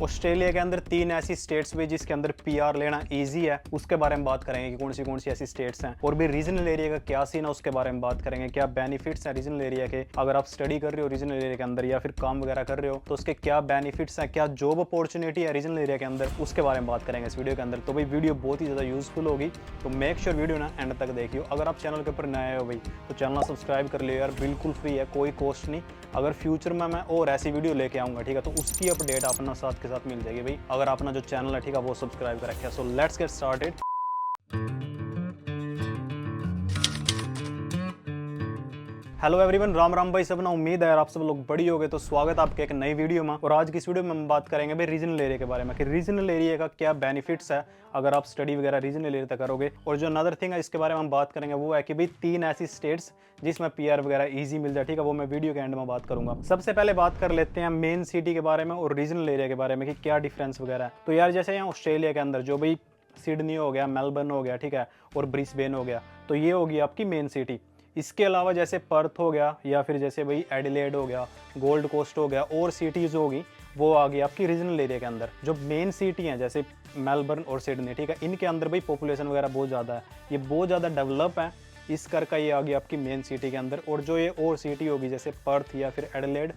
Australia के अंदर 3 ऐसी स्टेट्स भी जिसके अंदर पीआर लेना इजी है, उसके बारे में बात करेंगे कि कौन सी ऐसी स्टेट्स हैं। और भी रीजनल एरिया का क्या सीन है उसके बारे में बात करेंगे, क्या बेनिफिट्स हैं रीजनल एरिया के, अगर आप स्टडी कर रहे हो रीजनल एरिया के अंदर या फिर काम वगैरह कर रहे हो तो उसके क्या बेनिफिट्स हैं, क्या जॉब अपॉर्चुनिटी है रीजनल एरिया के अंदर, उसके बारे में बात करेंगे इस वीडियो के अंदर। तो भाई वीडियो बहुत ही ज़्यादा यूजफुल होगी, तो मेक श्योर वीडियो ना एंड तक देखियो। अगर आप चैनल के ऊपर नए हो भाई तो चैनल सब्सक्राइब कर लियो यार, बिल्कुल फ्री है, कोई कॉस्ट नहीं। अगर फ्यूचर में मैं और ऐसी वीडियो लेके आऊँगा ठीक है, तो उसकी अपडेट अपना साथ के साथ मिल जाएगी भाई, अगर अपना जो चैनल है ठीक है वो सब्सक्राइब कर रखा है। So let's get started. Hello everyone, Ram Ram भाई सबना, उम्मीद है यार आप सब लोग बड़ी हो गए। तो स्वागत है आपके एक नई वीडियो में। और आज की इस वीडियो में हम बात करेंगे भाई रीजनल एरिया के बारे में कि रीजनल एरिया का क्या बेनिफिट्स है अगर आप स्टडी वगैरह रीजनल एरिया तक करोगे। और जो अनदर थिंग है इसके बारे में हम बात करेंगे वो है कि भाई 3 ऐसी स्टेट्स जिसमें पीआर वगैरह ईजी मिल जाए, ठीक है, वो मैं वीडियो के एंड में बात करूंगा। सबसे पहले बात कर लेते हैं मेन सिटी के बारे में और रीजनल एरिया के बारे में कि क्या डिफरेंस वगैरह है। तो यार जैसे यहाँ ऑस्ट्रेलिया के अंदर जो भाई सिडनी हो गया, मेलबर्न हो गया, ठीक है, और ब्रिस्बेन हो गया, तो ये होगी आपकी मेन सिटी। इसके अलावा जैसे पर्थ हो गया या फिर जैसे भाई एडिलेड हो गया, गोल्ड कोस्ट हो गया, और सिटीज़ होगी वो आ गई आपकी रीजनल एरिया के अंदर। जो मेन सिटी हैं जैसे मेलबर्न और सिडनी, ठीक है, इनके अंदर भाई पॉपुलेशन वगैरह बहुत ज़्यादा है, ये बहुत ज़्यादा डेवलप है, इस करके ये आ गई आपकी मेन सिटी के अंदर। और जो ये और सिटी होगी जैसे पर्थ या फिर एडिलेड,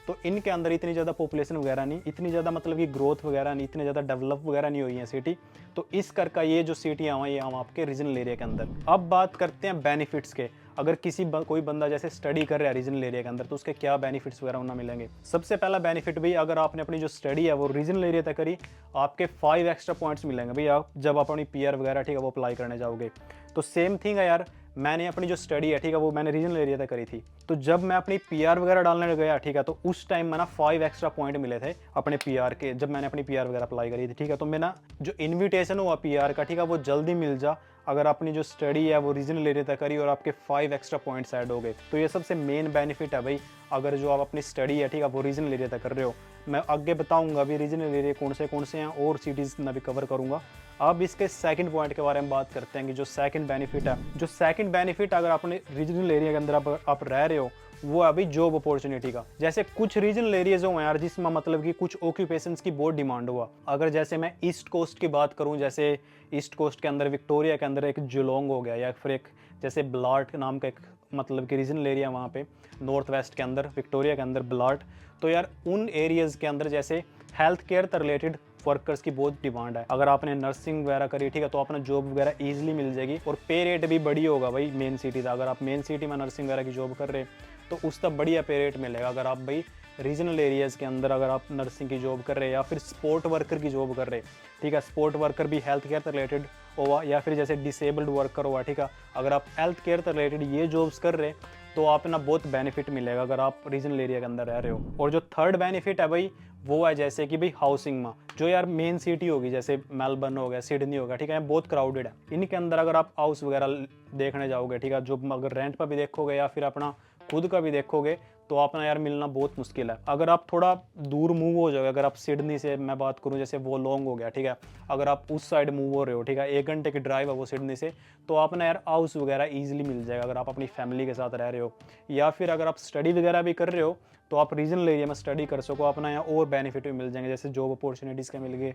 तो इनके अंदर इतनी ज़्यादा पॉपुलेशन वगैरह नहीं, इतनी ज़्यादा मतलब कि ग्रोथ वगैरह नहीं, इतने ज़्यादा डेवलप वगैरह नहीं हुई है सिटी, तो इस करके ये जो सिटी आवा ये आवा आपके रीजनल एरिया के अंदर। अब बात करते हैं बेनिफिट्स के। अगर कोई बंदा जैसे स्टडी कर रहा है रीजनल एरिया के अंदर तो उसके क्या बेनिफिट्स वगैरह उन्हें मिलेंगे। सबसे पहला बेनिफिट भाई, अगर आपने अपनी जो स्टडी है वो रीजनल एरिया तक करी, आपके 5 एक्स्ट्रा पॉइंट्स मिलेंगे भाई आप जब अपनी पीआर वगैरह ठीक है वो अप्लाई करने जाओगे। तो सेम थिंग है यार, मैंने अपनी जो स्टडी है ठीक है वो मैंने रीजनल एरिया तक करी थी, तो जब मैं अपनी पीआर वगैरह डालने गया ठीक है, तो उस टाइम में ना 5 एक्स्ट्रा पॉइंट मिले थे अपने पीआर के, जब मैंने अपनी पीआर वगैरह अप्लाई करी थी, ठीक है। तो मेरा जो इन्विटेशन हुआ पीआर का ठीक है वो जल्दी मिल जा अगर अपनी जो स्टडी है वो रीजनल एरिया तक करी और आपके 5 एक्स्ट्रा पॉइंट्स ऐड हो गए। तो ये सबसे मेन बेनिफिट है भाई, अगर जो आप अपनी स्टडी है ठीक है वो रीजनल एरिया तक कर रहे हो। मैं आगे बताऊंगा अभी रीजनल एरिया कौन से हैं और सिटीज़ मैं भी कवर करूंगा। अब इसके सेकंड पॉइंट के बारे में बात करते हैं कि जो सेकंड बेनिफिट है, जो सेकंड बेनिफिट अगर अपने रीजनल एरिया के अंदर आप रह रहे हो वो है अभी जॉब अपॉर्चुनिटी का। जैसे कुछ रीजनल एरियाज हो यार जिसमें मतलब कि कुछ ऑक्यूपेशंस की बहुत डिमांड हुआ। अगर जैसे मैं ईस्ट कोस्ट की बात करूं, जैसे ईस्ट कोस्ट के अंदर विक्टोरिया के अंदर एक जुलोंग हो गया, या फिर एक जैसे ब्लार्ट नाम का एक मतलब कि रीजनल एरिया वहाँ पे नॉर्थ वेस्ट के अंदर विक्टोरिया के अंदर ब्लार्ट, तो यार उन एरियाज़ के अंदर जैसे हेल्थ केयर से रिलेटेड वर्कर्स की बहुत डिमांड है। अगर आपने नर्सिंग वगैरह करी ठीक है तो अपना जॉब वगैरह ईजिली मिल जाएगी और पे रेट भी बड़ी होगा भाई मेन सिटी था। अगर आप मेन सिटी में नर्सिंग वगैरह की जॉब कर रहे तो उसका बढ़िया पे रेट मिलेगा। अगर आप भाई रीजनल एरियाज़ के अंदर अगर आप नर्सिंग की जॉब कर रहे या फिर स्पोर्ट वर्कर की जॉब कर रहे, ठीक है, स्पोर्ट वर्कर भी हेल्थ केयर से रिलेटेड हुआ या फिर जैसे डिसेबल्ड वर्कर हुआ, ठीक है, अगर आप हेल्थ केयर से रिलेटेड ये जॉब्स कर रहे तो आप ना बहुत बेनिफिट मिलेगा अगर आप रीजनल एरिया के अंदर रह रहे हो। और जो थर्ड बेनिफिट है भाई वो है जैसे कि भाई हाउसिंग में, जो यार मेन सिटी होगी जैसे मेलबर्न हो गया, सिडनी हो गया, ठीक है, बहुत क्राउडेड है, इनके अंदर अगर आप हाउस वगैरह देखने जाओगे ठीक है, जो अगर रेंट पर भी देखोगे या फिर अपना खुद का भी देखोगे तो अपना यार मिलना बहुत मुश्किल है। अगर आप थोड़ा दूर मूव हो जाओगे, अगर आप सिडनी से मैं बात करूं जैसे वो लॉन्ग हो गया, ठीक है, अगर आप उस साइड मूव हो रहे हो ठीक है, 1 घंटे की ड्राइव है वो सिडनी से, तो आप ना यार हाउस वगैरह ईजिली मिल जाएगा अगर आप अपनी फैमिली के साथ रह रहे हो। या फिर अगर आप स्टडी वगैरह भी कर रहे हो तो आप रीजनल एरिया में स्टडी कर सको, अपना यहाँ और बेनिफिट भी मिल जाएंगे, जैसे जॉब अपॉर्चुनिटीज़ के मिल गए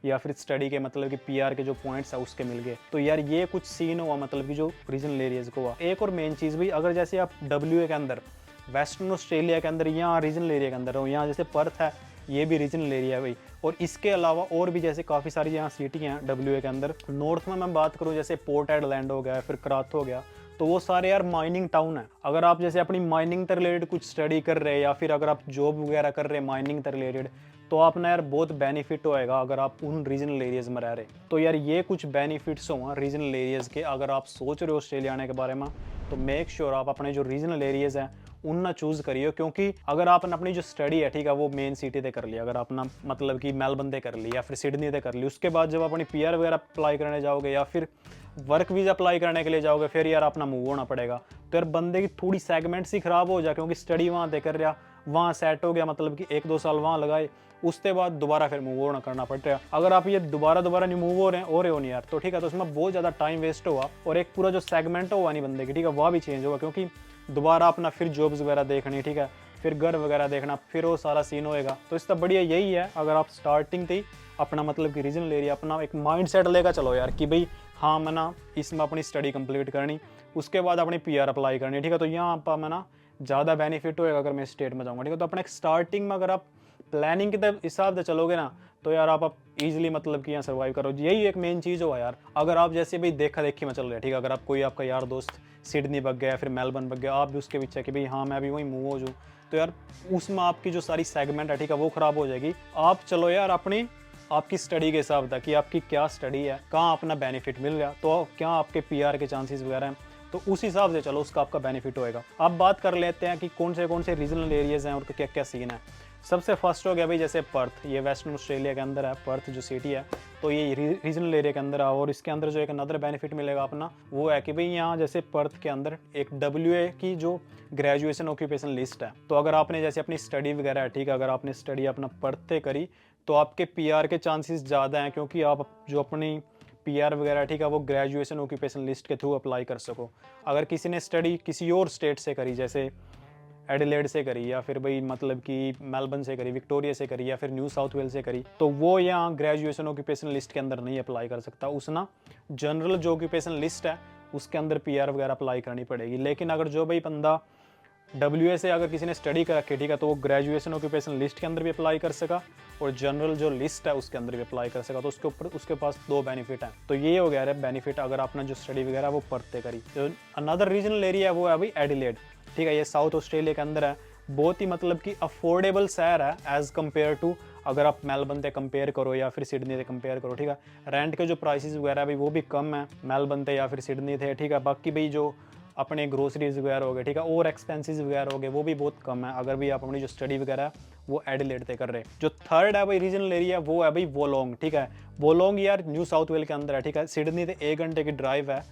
या फिर स्टडी के मतलब कि पीआर के जो पॉइंट्स है उसके मिल गए। तो यार ये कुछ सीन हुआ मतलब कि जो रीजनल एरियाज को हुआ। एक और मेन चीज़ भी, अगर जैसे आप डब्ल्यूए के अंदर वेस्टर्न ऑस्ट्रेलिया के अंदर यहाँ रीजनल एरिया के अंदर हो, यहाँ जैसे पर्थ है ये भी रीजनल एरिया है भाई, और इसके अलावा और भी जैसे काफ़ी सारी यहाँ सिटी हैं डब्ल्यूए के अंदर। नॉर्थ में मैं बात करूँ जैसे पोर्ट एडलैंड हो गया, फिर कराथ हो गया, तो वो सारे यार माइनिंग टाउन है। अगर आप जैसे अपनी माइनिंग से रिलेटेड कुछ स्टडी कर रहे हैं या फिर अगर आप जॉब वगैरह कर रहे हैं माइनिंग से रिलेटेड, तो आप ना यार बहुत बेनिफिट होएगा अगर आप उन रीजनल एरियाज़ में रह रहे। तो यार ये कुछ बेनिफिट्स हों रीजनल एरियाज़ के। अगर आप सोच रहे हो ऑस्ट्रेलिया आने के बारे में तो मेक श्योर आप अपने जो रीजनल एरियाज़ हैं उनना चूज़ करिए, क्योंकि अगर आपने अपनी जो स्टडी है ठीक है वो मेन सिटी से कर लिया, अगर आपने मतलब कि मेलबर्न से कर ली या फिर सिडनी से कर ली, उसके बाद जब अपनी पीआर वगैरह अप्लाई करने जाओगे या फिर वर्क वीज़ा अप्लाई करने के लिए जाओगे फिर यार अपना मूव होना पड़ेगा। तो यार बंदे की थोड़ी सेगमेंट्स ही ख़राब हो जाए, क्योंकि स्टडी वहाँ से कर रहा, वहाँ सेट हो गया, मतलब कि 1-2 साल वहाँ लगाए, उसके बाद दोबारा फिर मूव होना करना पड़ रहा है। अगर आप ये दोबारा नहीं मूव हो रहे हो नहीं यार, तो ठीक है, तो उसमें बहुत ज़्यादा टाइम वेस्ट हुआ और एक पूरा जो सेगमेंट हुआ नहीं बंदे की, ठीक है, वह भी चेंज होगा, क्योंकि दोबारा अपना फिर जॉब्स वगैरह देखनी, ठीक है, फिर घर वगैरह देखना, फिर वो सारा सीन होएगा। तो इसका बढ़िया यही है, अगर आप स्टार्टिंग थी अपना मतलब कि रीजनल एरिया अपना एक माइंड सेट लेकर चलो यार कि भाई हाँ मैं ना इसमें अपनी स्टडी कंप्लीट करनी, उसके बाद अपनी PR अप्लाई करनी, ठीक है। तो यहाँ पर मैं ना ज़्यादा बेनिफिट होएगा अगर मैं स्टेट में जाऊँगा, ठीक है। तो अपने स्टार्टिंग में अगर आप प्लानिंग के हिसाब से चलोगे ना तो यार आप इजीली मतलब कि यहाँ सर्वाइव करो। यही एक मेन चीज़ हुआ यार। अगर आप जैसे भाई देखा देखी में चल रहे हैं, ठीक है, अगर आप कोई आपका यार दोस्त सिडनी भाग गया, फिर मेलबर्न भाग गया, आप भी उसके पीछे कि भाई हाँ मैं भी वहीं मूव हो जाऊँ, तो यार उसमें आपकी जो सारी सेगमेंट है, ठीक है, वो खराब हो जाएगी। आप चलो यार अपनी आपकी स्टडी के हिसाब से कि आपकी क्या स्टडी है, कहाँ अपना बेनिफिट मिल रहा, तो क्या आपके PR के चांसेस वगैरह हैं, तो उस हिसाब से चलो, उसका आपका बेनिफिट होएगा। अब बात कर लेते हैं कि कौन से रीजनल एरियाज हैं और क्या क्या सीन है। सबसे फर्स्ट हो गया भाई जैसे पर्थ, ये वेस्टर्न ऑस्ट्रेलिया के अंदर है, पर्थ जो सिटी है, तो ये रीजनल एरिया के अंदर है। और इसके अंदर जो एक अनदर बेनिफिट मिलेगा अपना, वो है कि भाई यहाँ जैसे पर्थ के अंदर एक WA की जो ग्रेजुएशन ऑक्यूपेशन लिस्ट है, तो अगर आपने जैसे अपनी स्टडी वगैरह है, ठीक है, अगर आपने स्टडी अपना पर्थ से करी तो आपके PR के चांसेस ज़्यादा हैं, क्योंकि आप जो अपनी PR वगैरह, ठीक है, वो ग्रेजुएशन ऑक्यूपेशन लिस्ट के थ्रू अप्लाई कर सको। अगर किसी ने स्टडी किसी और स्टेट से करी, जैसे एडिलेड से करी, या फिर भाई मतलब कि मेलबर्न से करी, विक्टोरिया से करी, या फिर न्यू साउथ वेल्स से करी, तो वो यहाँ ग्रेजुएशन ऑक्यूपेशन लिस्ट के अंदर नहीं अप्लाई कर सकता। उस ना जनरल जो ऑक्यूपेशन लिस्ट है उसके अंदर PR वगैरह अप्लाई करनी पड़ेगी। लेकिन अगर जो भाई बंदा WA से अगर किसी ने स्टडी कर रखी, ठीक है, तो वो ग्रेजुएशन ऑक्यूपेशन लिस्ट के अंदर भी अप्लाई कर सका और जनरल जो लिस्ट है उसके अंदर भी अप्लाई कर सका। तो उसके ऊपर उसके पास 2 बेनिफिट हैं। तो ये हो गया है बेनिफिट अगर आपने जो स्टडी वगैरह वो पढ़ते करी। तो अनदर रीजनल एरिया है वो है भाई एडिलेड, ठीक है, ये साउथ ऑस्ट्रेलिया के अंदर है। बहुत ही मतलब कि अफोर्डेबल शहर है एज कम्पेयर टू अगर आप मेलबर्न से कंपेयर करो या फिर सिडनी से कंपेयर करो, ठीक है। रेंट के जो प्राइसेस वगैरह भाई वो भी कम है मेलबर्न से या फिर सिडनी थे, ठीक है। बाकी भाई जो अपने ग्रोसरीज वगैरह हो गए, ठीक है, और एक्सपेंसेस वगैरह हो गए, वो भी बहुत कम है अगर भी आप अपनी जो स्टडी वगैरह है वो एडिलेड से कर रहे हैं। जो थर्ड है भाई रीजनल एरिया वो है भाई वोलोंग, ठीक है। वोलोंग यार न्यू साउथ वेल के अंदर है, ठीक है, सिडनी से 1 घंटे की ड्राइव है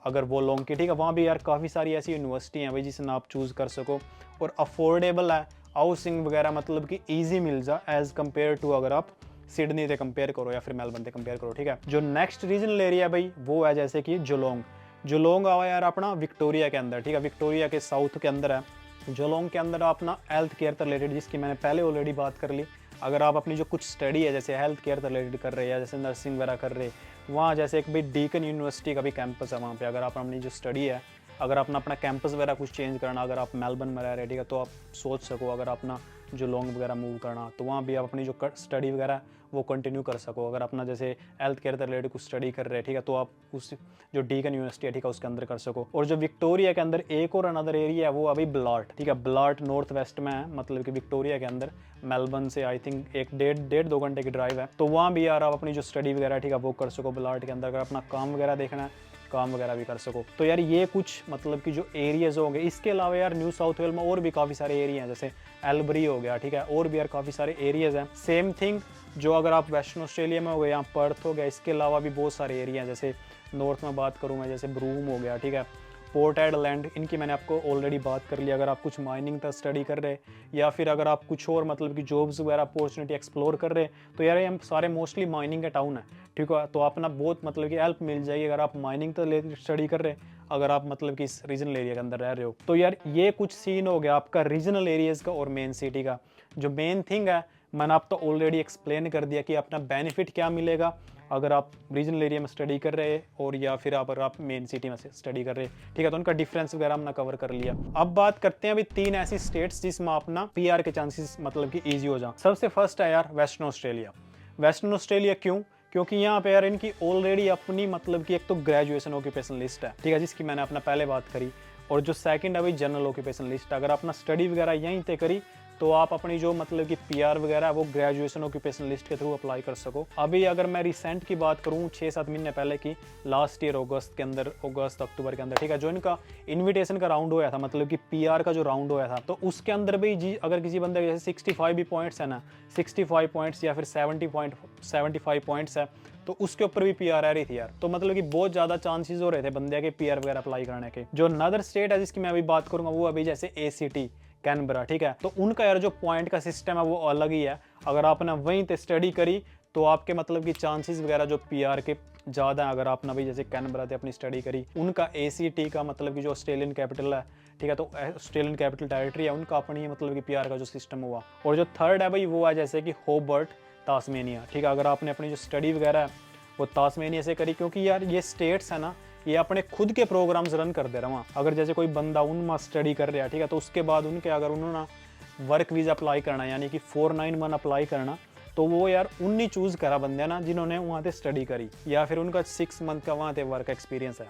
अगर वोलोंग की, ठीक है। वहाँ भी यार काफ़ी सारी ऐसी यूनिवर्सिटी हैं भाई जिसमें आप चूज़ कर सको और अफोर्डेबल है, हाउसिंग वगैरह मतलब कि ईजी मिल जा एज कम्पेयर टू अगर आप सिडनी से कंपेयर करो या फिर मेलबर्न से कंपेयर करो, ठीक है। जो नेक्स्ट रीजनल एरिया भाई वो है जैसे कि जोलोंग। जोलोंग आवा यार अपना विक्टोरिया के अंदर, ठीक है, विक्टोरिया के साउथ के अंदर है। जोलोंग के अंदर अपना हेल्थ केयर से रिलेटेड, जिसकी मैंने पहले ऑलरेडी बात कर ली। अगर आप अपनी जो कुछ स्टडी है जैसे हेल्थ केयर से रिलेटेड कर रहे हैं या जैसे नर्सिंग वगैरह कर रहे, वहाँ जैसे एक भाई डीकन यूनिवर्सिटी का भी कैंपस है वहाँ पे। अगर आप अपनी जो स्टडी है, अगर अपना कैंपस वगैरह कुछ चेंज करना, अगर आप मेलबर्न में रह रहे, ठीक है, तो आप सोच सको अगर अपना जो लॉन्ग वगैरह मूव करना, तो वहाँ भी आप अपनी जो स्टडी वगैरह वो कंटिन्यू कर सको। अगर अपना जैसे हेल्थ केयर से रिलेटेड कुछ स्टडी कर रहे हैं, ठीक है, तो आप उस जो डीकन यूनिवर्सिटी है, ठीक है, उसके अंदर कर सको। और जो विक्टोरिया के अंदर एक और अनदर एरिया है वो अभी ब्लाट, ठीक है, ब्लाट नॉर्थ वेस्ट में है, मतलब कि विक्टोरिया के अंदर मेलबर्न से आई थिंक 1-1.5-2 घंटे की ड्राइव है। तो वहाँ भी यार आप अपनी जो स्टडी वगैरह, ठीक है, वो कर सको ब्लाट के अंदर। अगर अपना काम वगैरह देखना है, काम वगैरह भी कर सको। तो यार ये कुछ मतलब कि जो एरियाज होंगे। इसके अलावा यार न्यू साउथ वेल में और भी काफ़ी सारे एरिया हैं, जैसे एल्बरी हो गया, ठीक है, और भी यार काफ़ी सारे एरियाज हैं। सेम थिंग जो अगर आप वेस्टर्न ऑस्ट्रेलिया में हो गए, यहाँ पर्थ हो गया, इसके अलावा भी बहुत सारे एरिया हैं। जैसे नॉर्थ में बात करूँ मैं, जैसे ब्रूम हो गया, ठीक है, पोर्ट एडलैंड, इनकी मैंने आपको ऑलरेडी बात कर ली। अगर आप कुछ माइनिंग का स्टडी कर रहे या फिर अगर आप कुछ और मतलब कि जॉब्स वगैरह अपॉर्चुनिटी एक्सप्लोर कर रहे, तो यार ये हम सारे मोस्टली माइनिंग के टाउन है, ठीक है। तो अपना बहुत मतलब कि हेल्प मिल जाएगी अगर आप माइनिंग का स्टडी कर रहे, अगर आप मतलब कि इस रीजनल एरिया के अंदर रह रहे हो। तो यार ये कुछ सीन हो गया आपका रीजनल एरियाज का और मेन सिटी का। जो मेन थिंग है मैंने आपको ऑलरेडी एक्सप्लेन कर दिया कि अपना बेनिफिट क्या मिलेगा अगर आप रीजनल एरिया में स्टडी कर रहे हैं और या फिर अगर आप मेन सिटी में स्टडी कर रहे हैं, ठीक है। तो उनका डिफरेंस वगैरह हमने कवर कर लिया। अब बात करते हैं अभी 3 ऐसी स्टेट्स जिसमें अपना PR के चांसेस मतलब कि ईजी हो जाए। सबसे फर्स्ट है यार वेस्टर्न ऑस्ट्रेलिया। वेस्टर्न ऑस्ट्रेलिया क्यों? क्योंकि यहाँ पे यार इनकी ऑलरेडी अपनी मतलब कि एक तो ग्रेजुएशन ऑक्यूपेशन लिस्ट है, ठीक है, जिसकी मैंने अपना पहले बात करी। और जो सेकंड है भाई जनरल ऑक्यूपेशन लिस्ट। अगर अपना स्टडी वगैरह यहीं तय करी तो आप अपनी जो मतलब कि PR वगैरह है वो ग्रेजुएशन ऑक्यूपेशन लिस्ट के थ्रू अप्लाई कर सको। अभी अगर मैं रिसेंट की बात करूँ 6-7 महीने पहले की, लास्ट ईयर अगस्त के अंदर, अगस्त अक्टूबर के अंदर, ठीक है, जो इनका इन्विटेशन का राउंड होया था, मतलब कि PR का जो राउंड होया था, तो उसके अंदर भी जी अगर किसी बंदे के जैसे 65 भी पॉइंट्स है ना, 65 पॉइंट्स या फिर 75 पॉइंट्स है, तो उसके ऊपर भी PR आ रही थी यार। तो मतलब कि बहुत ज़्यादा चांसेस हो रहे थे बंदे के PR वगैरह अप्लाई करने के। जो नदर स्टेट है जिसकी मैं अभी बात करूँगा वो अभी जैसे ACT कैनबरा, ठीक है। तो उनका यार जो पॉइंट का सिस्टम है वो अलग ही है। अगर आपने वहीं पे स्टडी करी तो आपके मतलब कि चांसेस वगैरह जो पीआर के ज़्यादा है। अगर आपने भाई जैसे कैनबरा से अपनी स्टडी करी, उनका ACT का मतलब कि जो ऑस्ट्रेलियन कैपिटल है, ठीक है, तो ऑस्ट्रेलियन कैपिटल टेरिटरी है उनका अपनी मतलब कि पीआर का जो सिस्टम हुआ। और जो थर्ड है भाई वो है जैसे कि होबर्ट, तास्मेनिया, ठीक है। अगर आपने अपनी जो स्टडी वगैरह है वो तास्मेनिया से करी, क्योंकि यार ये स्टेट्स है ना, ये अपने खुद के प्रोग्राम्स रन कर दे रहा वहाँ। अगर जैसे कोई बंदा उनमें स्टडी कर रहा है, ठीक है, तो उसके बाद उनके अगर उन्होंने वर्क वीज़ा अप्लाई करना यानी कि 491 अप्लाई करना, तो वो यार उन्हीं चूज़ करा बंदे ना जिन्होंने वहाँ पे स्टडी करी या फिर उनका 6 मंथ का वहाँ पे वर्क एक्सपीरियंस है।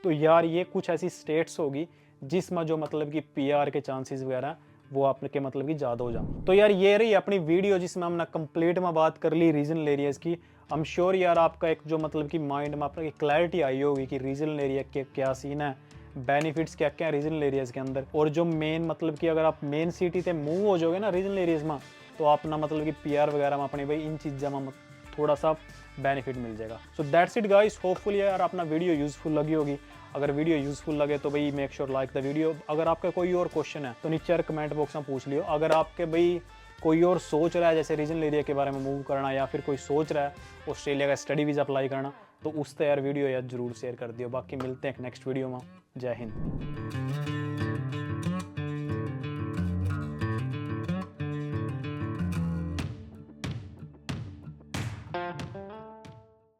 तो यार ये कुछ ऐसी स्टेट्स होगी जिसमें जो मतलब कि पीआर के चांसेस वगैरह वो आपके मतलब कि ज़्यादा हो जाए। तो यार ये रही अपनी वीडियो जिसमें हमने कंप्लीट में बात कर ली रीजनल एरियाज़ की। आई एम श्योर यार आपका एक जो मतलब कि माइंड में आपकी क्लैरिटी आई होगी कि रीजनल एरिया के क्या सीन है, बेनिफिट्स क्या क्या है रीजनल एरियाज़ के अंदर। और जो मेन मतलब कि अगर आप मेन सिटी से मूव हो जाओगे ना रीजनल एरियाज़ में, तो आप ना मतलब कि पीआर वगैरह में अपने भाई इन चीज़ों में थोड़ा सा बेनिफिट मिल जाएगा। So that's it guys, hopefully यार अपना वीडियो यूजफुल लगी होगी। अगर वीडियो यूजफुल लगे तो भाई make sure like the video. अगर आपका कोई और क्वेश्चन है तो नीचे कमेंट बॉक्स में पूछ लियो। अगर आपके भाई कोई और सोच रहा है जैसे रीजनल एरिया के बारे में मूव करना, या फिर कोई सोच रहा है ऑस्ट्रेलिया का स्टडी वीज़ा अप्लाई करना, तो उस यार वीडियो यार जरूर शेयर कर दियो। बाकी मिलते हैं नेक्स्ट वीडियो में। जय हिंद।